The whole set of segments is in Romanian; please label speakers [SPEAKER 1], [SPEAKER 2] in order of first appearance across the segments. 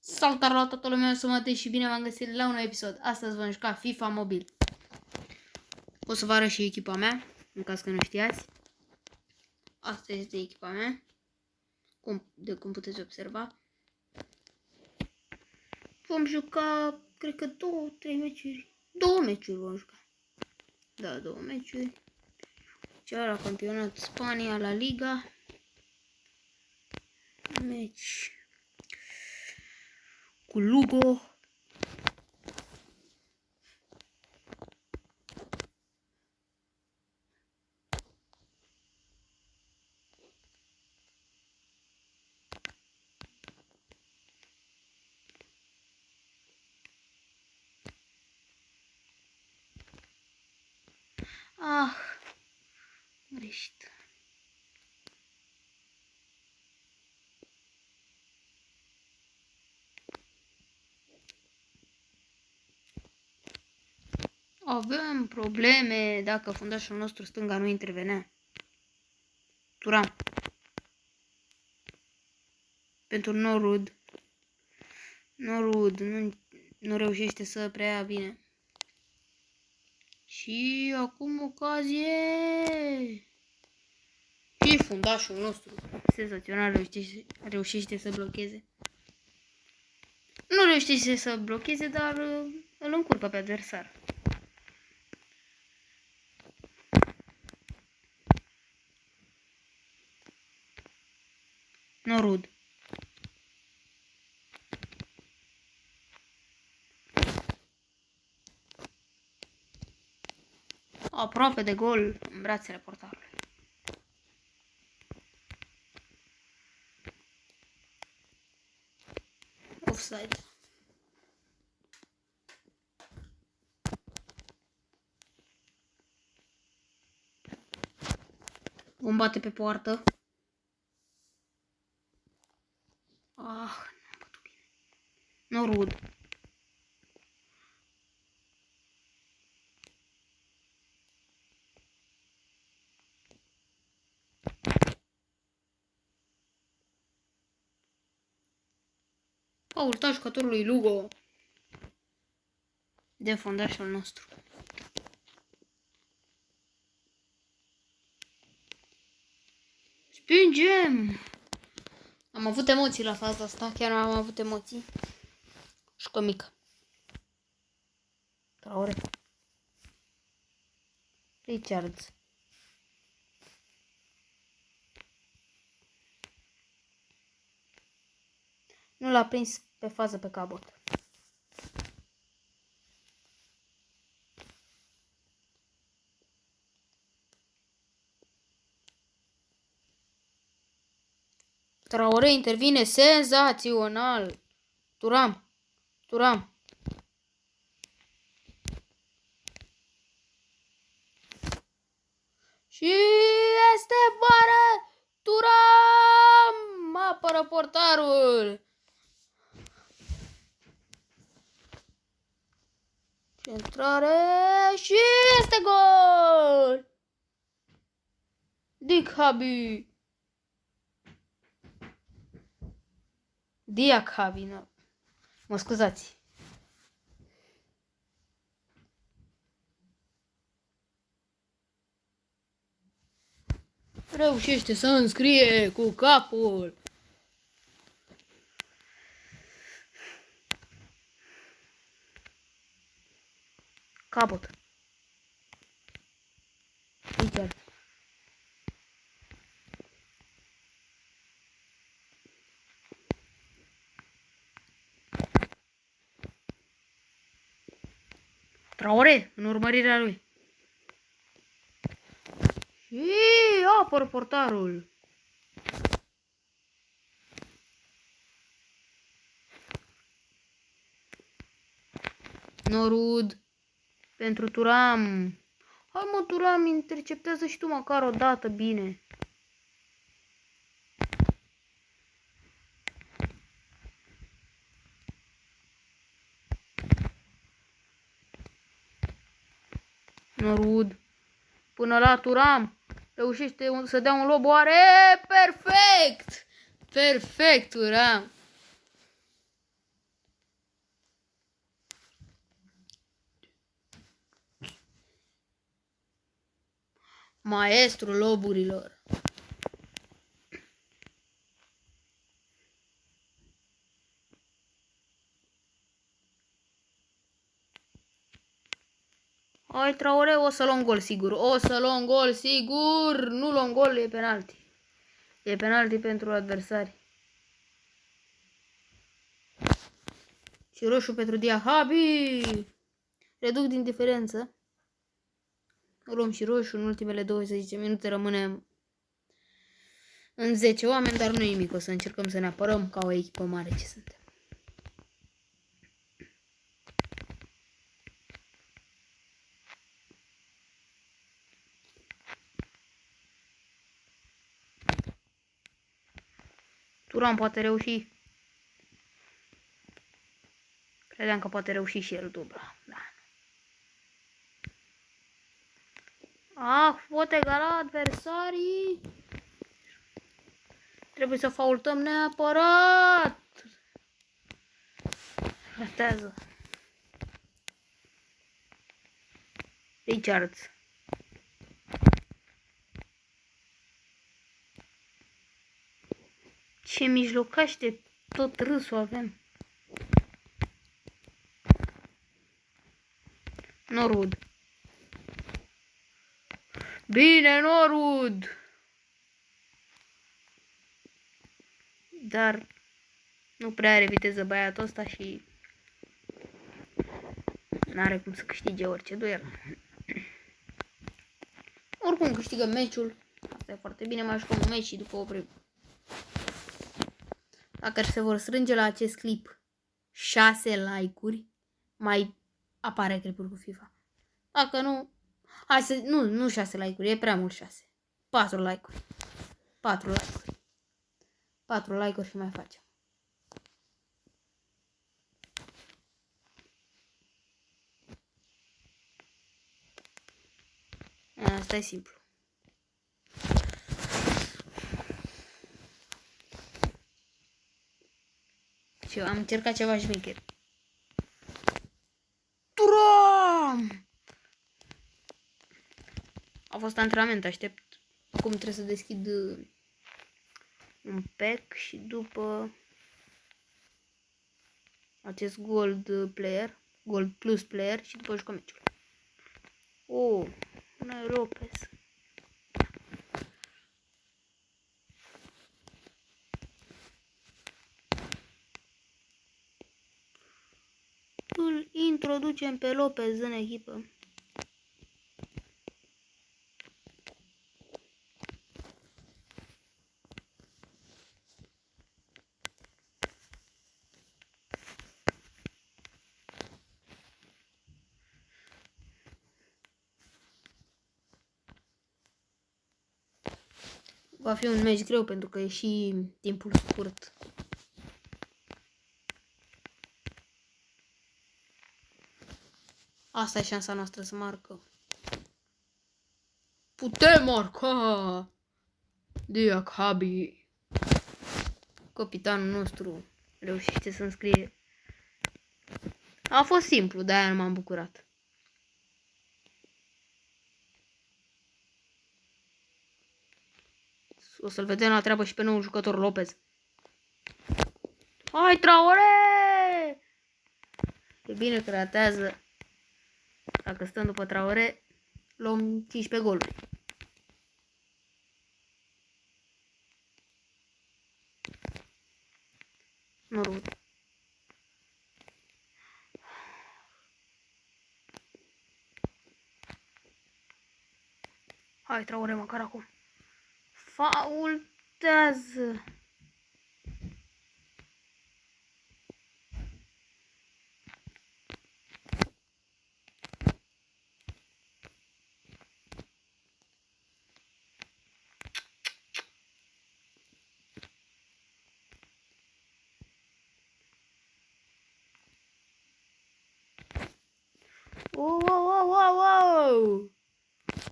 [SPEAKER 1] Salutare la toată lumea, sunt Matei și bine v-am găsit la un nou episod. Astăzi vom juca FIFA mobil. O să vă arăt și echipa mea, în caz că nu știați. Asta este echipa mea, cum puteți observa. Vom juca, cred că 2-3 meciuri. 2 meciuri vom juca. Da, 2 meciuri. Cea la campionat Spania, la Liga. Meci cu Lugo. Greșit. Avem probleme dacă fundașul nostru stânga nu intervenea. Turam. Pentru Norud. Norud nu reușește să preia bine. Și acum ocazie. Și fundașul nostru senzațional reușește să blocheze. Nu reușește să blocheze, dar îl încurcă pe adversar. Norud. Aproape de gol în brațele portarului. Offside. Vom bate pe poartă. N-am bătut bine. Norud. Faulta jucătorului Lugo de fundașul nostru. Spingem! Am avut emoții la faza asta, chiar am avut emoții. Șcă mică. Traore. Richards. Nu l-a prins pe fază pe Cabot. Traore intervine senzațional. Turam. Și este bară. Turam apără portarul. Centrare și este gol! Diakhaby. Diakhaby, nu. Mă scuzați. Reușește să înscrie cu capul. Cabot. Richard. Traore în urmărirea lui. Și apără portarul. Norud pentru Turam. Hai mă, Turam, interceptează și tu măcar o dată bine. Norud. Până la Turam. Reușește să dea un lob, oare? Perfect! Perfect, Turam. Maestrul loburilor. Hai, Traore, o să luăm gol sigur. O să luăm gol sigur. Nu luăm gol, e penalti. E penalti pentru adversari. Și roșu pentru Diahabi. Reduc din diferență. Luăm și roșu în ultimele 20 minute. Rămânem în 10 oameni, dar nu e nimic. O să încercăm să ne apărăm ca o echipă mare ce suntem. Turan poate reuși. Credeam că poate reuși și el dubla. Da. Ah, pot egala adversarii. Trebuie să faultăm neapărat. Ratează. Richards. Ce mijlocaș de tot râsul avem. Norwood. Bine, Norwood! Dar nu prea are viteză băiatul ăsta și n-are cum să câștige orice duel. Oricum câștigă meciul. Asta e foarte bine, mai jucăm un meci și după oprim. Dacă se vor strânge la acest clip 6 like-uri, mai apare clipul cu FIFA. Dacă nu, hai să, nu 6 like-uri, e prea mult 6. 4 like-uri. 4 like-uri. 4 like-uri și mai facem. Asta e simplu. Și eu am încercat ceva șmecher. Turam! A fost antrenament, aștept. Acum trebuie să deschid un pack și după acest gold player, gold plus player și după jucăm meciul. Oh, una Lopez. Îl introducem pe Lopez în echipă. Va fi un meci greu pentru că e și timpul scurt. Asta e șansa noastră să marcăm. Putem marca! Diahabi. Capitanul nostru reușește să înscrie. A fost simplu, de-aia nu m-am bucurat. O să-l vedem la treabă și pe nou jucător Lopez. Hai, Traore! E bine că ratează. Dacă stăm după Traore, luăm 15 goluri. Norwood. Hai, Traore, măcar acum. Faultează. Wow.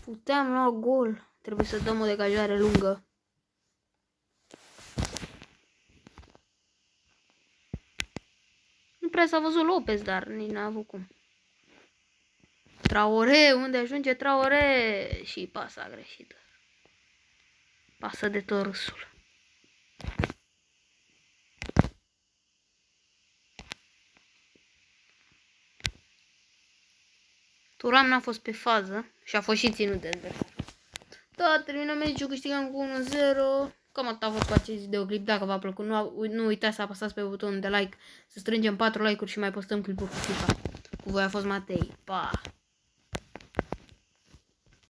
[SPEAKER 1] Puteam lua gol. Trebuie să dăm o degajare lungă. Nu prea s-a văzut Lopez, dar nici n-a avut cum. Traore, unde ajunge Traore? Și pasa greșită. Pasă de tot râsul. Turam n-a fost pe fază și a fost și ținut de adversar. Da, terminăm meciul, câștigăm cu 1-0. Cam atât a fost cu acest videoclip. Dacă v-a plăcut, nu uitați să apăsați pe butonul de like, să strângem 4 like-uri și mai postăm clipuri cu FIFA. Cu voi a fost Matei. Pa!